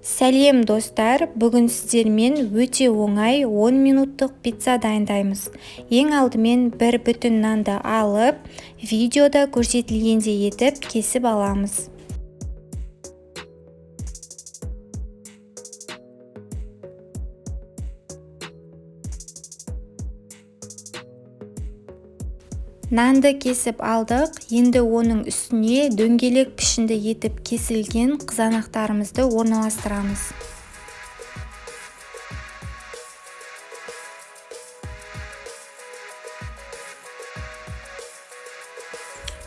Сәлем достар, бүгін сіздермен өте оңай 10 минуттық пицца дайындаймыз. Ең алдымен бір бүтін нанды алып, видеода көрсетілгендей етіп кесіп аламыз. Нанды кесіп алдық, енді оның үстіне дөңгелек пішінді етіп кесілген қызанақтарымызды орналастырамыз.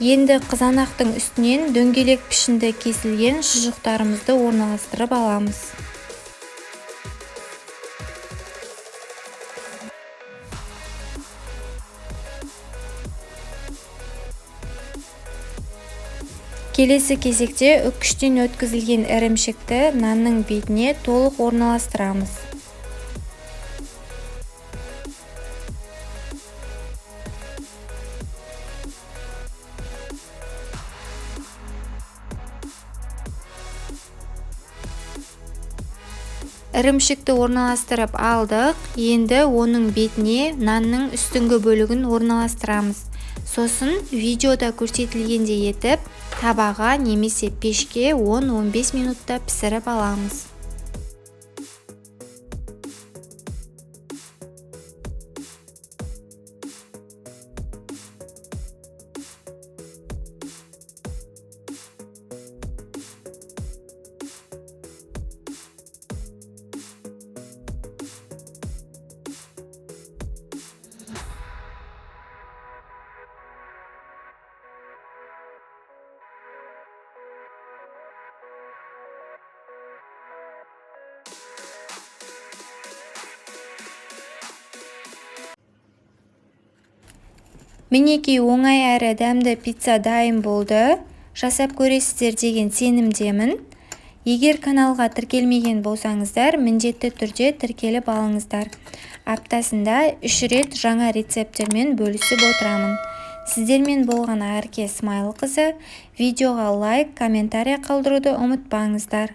Енді қызанақтың үстінен дөңгелек пішінді кесілген шұжықтарымызды орналастырып аламыз. Келесі кезекте үккіштен өткізілген ірімшікті нанның бетіне толық орналастырамыз. Ірімшікті орналастырып алдық, енді оның бетіне нанның үстіңгі бөлігін орналастырамыз. Сосын видеода көрсетілгендей етіп, табаға немесе пешке 10-15 минутта пісіріп аламыз. Мінекей оңай әрі дәмді пицца дайын болды. Жасап көресіздер деген сенімдемін. Егер каналға тіркелмеген болсаңыздар, міндетті түрде тіркеліп алыңыздар. Аптасында 3 рет жаңа рецепттермен бөлісіп отырамын. Сіздермен болған Әрке Смайлықызы. Видеоға лайк, комментарий қалдыруды ұмытпаңыздар.